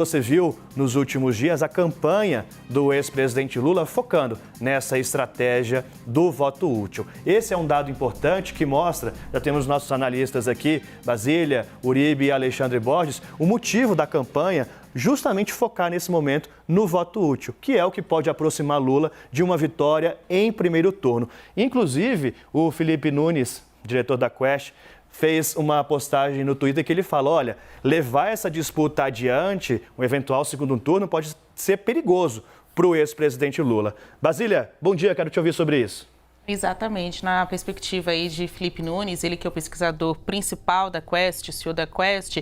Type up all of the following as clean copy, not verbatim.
Você viu nos últimos dias a campanha do ex-presidente Lula focando nessa estratégia do voto útil. Esse é um dado importante que mostra, já temos nossos analistas aqui, Basília, Uribe e Alexandre Borges, o motivo da campanha justamente focar nesse momento no voto útil, que é o que pode aproximar Lula de uma vitória em primeiro turno. Inclusive, o Felipe Nunes, diretor da Quest, fez uma postagem no Twitter que ele fala, olha, levar essa disputa adiante, um eventual segundo turno, pode ser perigoso para o ex-presidente Lula. Basília, bom dia, quero te ouvir sobre isso. Exatamente, na perspectiva aí de Felipe Nunes, ele que é o pesquisador principal da Quest, CEO da Quest,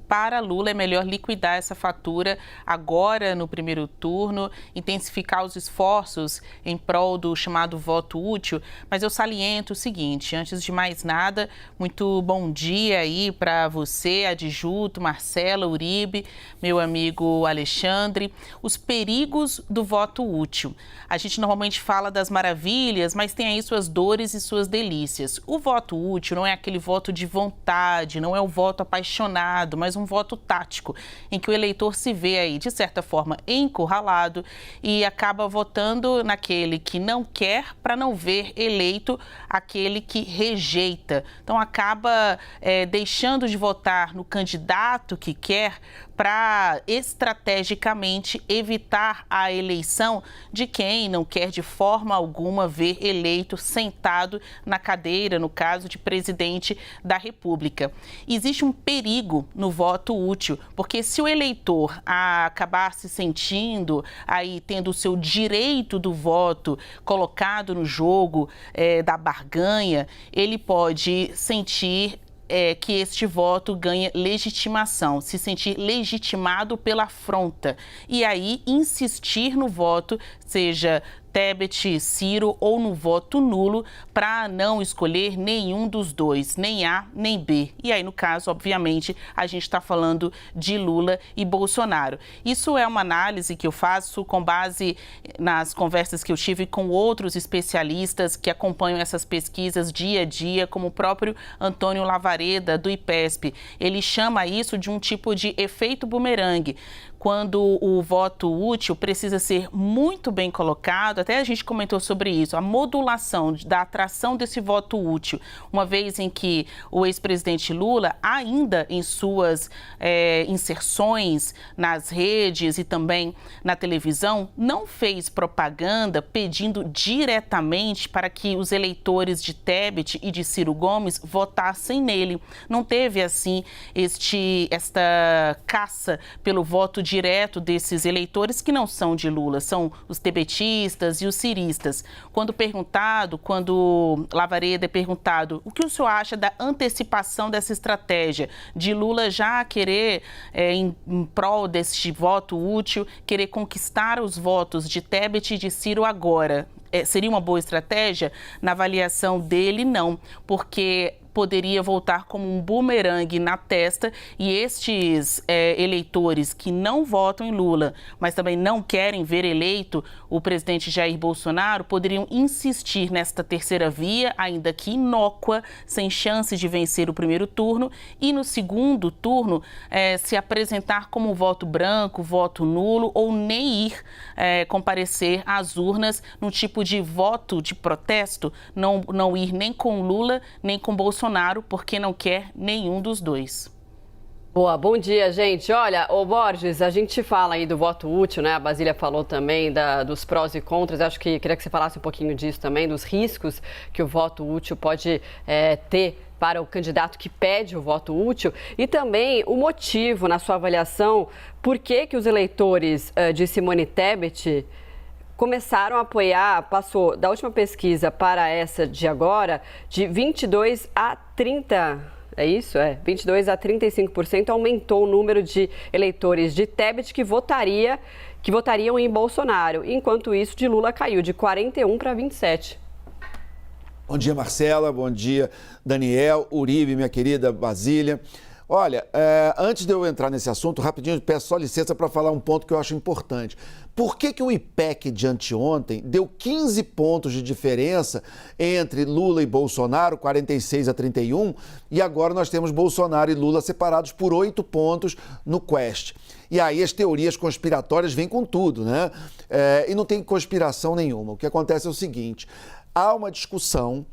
para Lula é melhor liquidar essa fatura agora no primeiro turno, intensificar os esforços em prol do chamado voto útil. Mas eu saliento o seguinte, antes de mais nada, muito bom dia aí para você, Adjuto, Marcela, Uribe, meu amigo Alexandre. Os perigos do voto útil. A gente normalmente fala das maravilhas, mas tem aí suas dores e suas delícias. O voto útil não é aquele voto de vontade, não é o voto apaixonado, mas um voto tático, em que o eleitor se vê aí, de certa forma, encurralado e acaba votando naquele que não quer para não ver eleito aquele que rejeita. Então, acaba deixando de votar no candidato que quer para estrategicamente evitar a eleição de quem não quer de forma alguma ver eleito sentado na cadeira, no caso de presidente da República. Existe um perigo no voto útil, porque se o eleitor acabar se sentindo aí tendo o seu direito do voto colocado no jogo da barganha, ele pode sentir que este voto ganha legitimação, se sentir legitimado pela afronta e aí insistir no voto, seja Tebet, Ciro ou no voto nulo para não escolher nenhum dos dois, nem A nem B. E aí, no caso, obviamente, a gente está falando de Lula e Bolsonaro. Isso é uma análise que eu faço com base nas conversas que eu tive com outros especialistas que acompanham essas pesquisas dia a dia, como o próprio Antônio Lavareda, do IPESP. Ele chama isso de um tipo de efeito bumerangue, quando o voto útil precisa ser muito bem colocado, até a gente comentou sobre isso, a modulação da atração desse voto útil, uma vez em que o ex-presidente Lula, ainda em suas inserções nas redes e também na televisão, não fez propaganda pedindo diretamente para que os eleitores de Tebet e de Ciro Gomes votassem nele. Não teve, assim, esta caça pelo voto direto desses eleitores que não são de Lula, são os tebetistas e os ciristas. Quando Lavareda é perguntado o que o senhor acha da antecipação dessa estratégia de Lula já querer, em prol deste voto útil, querer conquistar os votos de Tebet e de Ciro agora, seria uma boa estratégia? Na avaliação dele, não, porque poderia voltar como um bumerangue na testa e estes eleitores que não votam em Lula, mas também não querem ver eleito o presidente Jair Bolsonaro, poderiam insistir nesta terceira via, ainda que inócua, sem chances de vencer o primeiro turno, e no segundo turno se apresentar como voto branco, voto nulo, ou nem ir comparecer às urnas num tipo de voto de protesto, não ir nem com Lula, nem com Bolsonaro, porque não quer nenhum dos dois. Boa, bom dia, gente. Olha, ô Borges, a gente fala aí do voto útil, né? A Basília falou também dos prós e contras. Acho que queria que você falasse um pouquinho disso também, dos riscos que o voto útil pode ter para o candidato que pede o voto útil e também o motivo, na sua avaliação, por que os eleitores de Simone Tebet começaram a apoiar, passou da última pesquisa para essa de agora, de 22 a 30%, é isso? 22 a 35%, aumentou o número de eleitores de Tebet que votariam em Bolsonaro. Enquanto isso, de Lula caiu de 41 para 27. Bom dia, Marcela. Bom dia, Daniel, Uribe, minha querida Basília. Olha, antes de eu entrar nesse assunto, rapidinho, peço só licença para falar um ponto que eu acho importante. Por que o IPEC de anteontem deu 15 pontos de diferença entre Lula e Bolsonaro, 46-31, e agora nós temos Bolsonaro e Lula separados por 8 pontos no Quest? E aí as teorias conspiratórias vêm com tudo, né? E não tem conspiração nenhuma. O que acontece é o seguinte, há uma discussão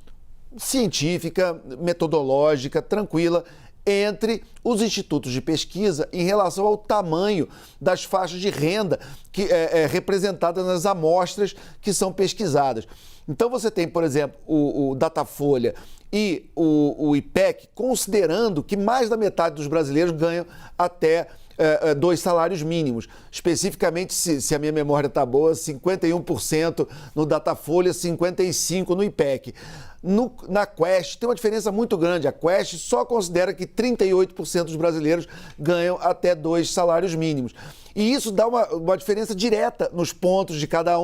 científica, metodológica, tranquila, entre os institutos de pesquisa em relação ao tamanho das faixas de renda que é representada nas amostras que são pesquisadas. Então você tem, por exemplo, o Datafolha e o IPEC considerando que mais da metade dos brasileiros ganham até 2 salários mínimos. Especificamente, se a minha memória está boa, 51% no Datafolha, 55% no IPEC. Na Quest tem uma diferença muito grande. A Quest só considera que 38% dos brasileiros ganham até 2 salários mínimos. E isso dá uma diferença direta nos pontos de cada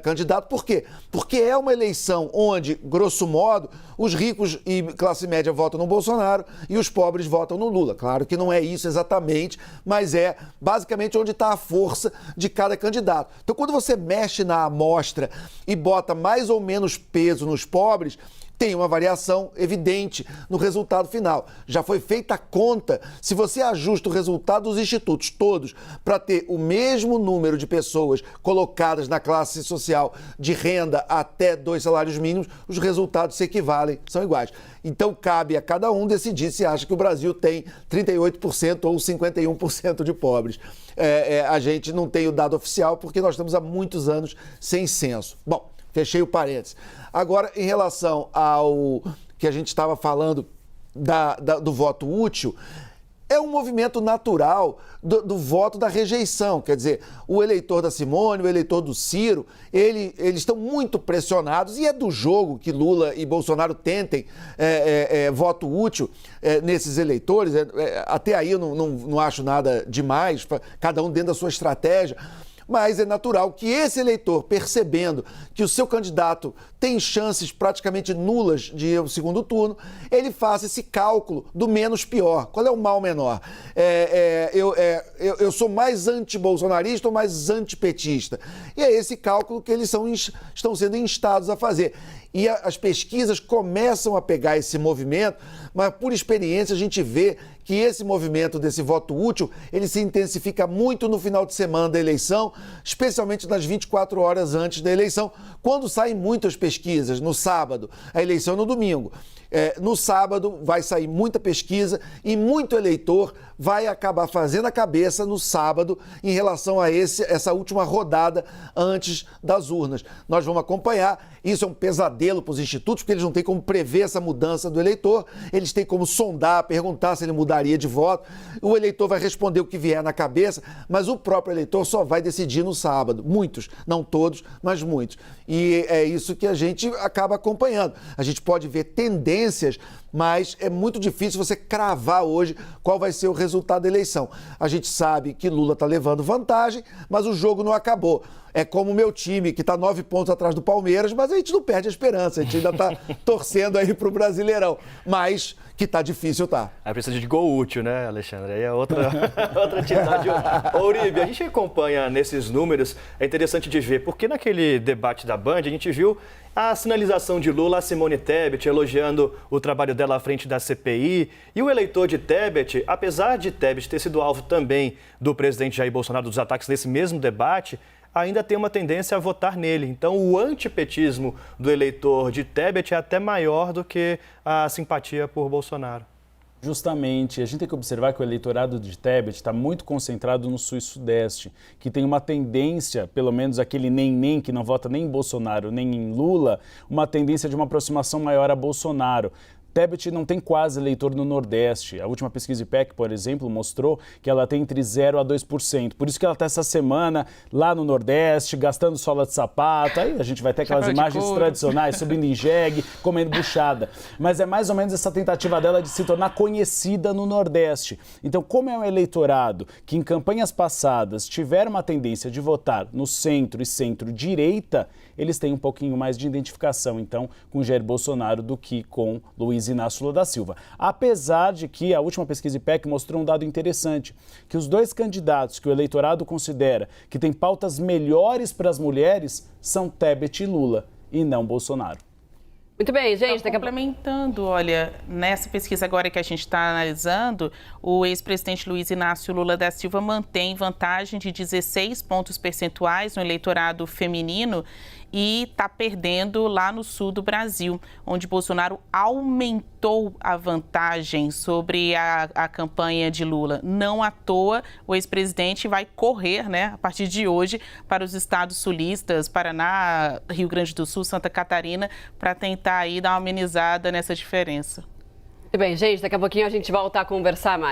candidato. Por quê? Porque é uma eleição onde, grosso modo, os ricos e classe média votam no Bolsonaro e os pobres votam no Lula. Claro que não é isso exatamente, mas é basicamente onde está a força de cada candidato. Então, quando você mexe na amostra e bota mais ou menos peso nos pobres, tem uma variação evidente no resultado final. Já foi feita a conta, se você ajusta o resultado dos institutos todos para ter o mesmo número de pessoas colocadas na classe social de renda até 2 salários mínimos, os resultados se equivalem, são iguais. Então cabe a cada um decidir se acha que o Brasil tem 38% ou 51% de pobres. A gente não tem o dado oficial porque nós estamos há muitos anos sem censo. Bom, fechei o parênteses. Agora, em relação ao que a gente estava falando do voto útil, é um movimento natural do voto da rejeição. Quer dizer, o eleitor da Simone, o eleitor do Ciro, eles estão muito pressionados e é do jogo que Lula e Bolsonaro tentem voto útil nesses eleitores. Até aí eu não acho nada demais, cada um dentro da sua estratégia. Mas é natural que esse eleitor, percebendo que o seu candidato tem chances praticamente nulas de ir ao segundo turno, ele faça esse cálculo do menos pior. Qual é o mal menor? Eu sou mais anti-bolsonarista ou mais antipetista? E é esse cálculo que eles estão sendo instados a fazer. E as pesquisas começam a pegar esse movimento, mas por experiência a gente vê que esse movimento desse voto útil, ele se intensifica muito no final de semana da eleição, especialmente nas 24 horas antes da eleição, quando saem muitas pesquisas, no sábado, a eleição é no domingo. No sábado vai sair muita pesquisa e muito eleitor vai acabar fazendo a cabeça no sábado em relação a essa última rodada antes das urnas. Nós vamos acompanhar, isso é um pesadelo para os institutos, porque eles não têm como prever essa mudança do eleitor, eles têm como sondar, perguntar se ele mudaria de voto, o eleitor vai responder o que vier na cabeça, mas o próprio eleitor só vai decidir no sábado, muitos, não todos, mas muitos. E é isso que a gente acaba acompanhando. A gente pode ver tendências, mas é muito difícil você cravar hoje qual vai ser o resultado da eleição. A gente sabe que Lula está levando vantagem, mas o jogo não acabou. É como o meu time, que está 9 pontos atrás do Palmeiras, mas a gente não perde a esperança, a gente ainda está torcendo aí para o Brasileirão. Mas que tá difícil, tá? Aí precisa de gol útil, né, Alexandre? Aí é outra atividade. Ô, Uribe, a gente acompanha nesses números, é interessante de ver, porque naquele debate da Band, a gente viu a sinalização de Lula a Simone Tebet, elogiando o trabalho dela à frente da CPI. E o eleitor de Tebet, apesar de Tebet ter sido alvo também do presidente Jair Bolsonaro, dos ataques nesse mesmo debate, ainda tem uma tendência a votar nele. Então, o antipetismo do eleitor de Tebet é até maior do que a simpatia por Bolsonaro. Justamente, a gente tem que observar que o eleitorado de Tebet está muito concentrado no sul e sudeste, que tem uma tendência, pelo menos aquele nem que não vota nem em Bolsonaro nem em Lula, uma tendência de uma aproximação maior a Bolsonaro. Tebet não tem quase eleitor no Nordeste. A última pesquisa IPEC, por exemplo, mostrou que ela tem entre 0% a 2%. Por isso que ela está essa semana lá no Nordeste, gastando sola de sapato. Aí a gente vai ter aquelas imagens tradicionais, subindo em jegue, comendo buchada. Mas é mais ou menos essa tentativa dela de se tornar conhecida no Nordeste. Então, como é um eleitorado que em campanhas passadas tiveram uma tendência de votar no centro e centro-direita, eles têm um pouquinho mais de identificação, então, com Jair Bolsonaro do que com Luiz Luiz Inácio Lula da Silva. Apesar de que a última pesquisa IPEC mostrou um dado interessante, que os dois candidatos que o eleitorado considera que têm pautas melhores para as mulheres são Tebet e Lula, e não Bolsonaro. Muito bem, gente. Então, complementando, olha, nessa pesquisa agora que a gente está analisando, o ex-presidente Luiz Inácio Lula da Silva mantém vantagem de 16 pontos percentuais no eleitorado feminino e está perdendo lá no sul do Brasil, onde Bolsonaro aumentou a vantagem sobre a campanha de Lula. Não à toa, o ex-presidente vai correr, né, a partir de hoje, para os estados sulistas, Paraná, Rio Grande do Sul, Santa Catarina, para tentar aí dar uma amenizada nessa diferença. Muito bem, gente, daqui a pouquinho a gente volta a conversar mais.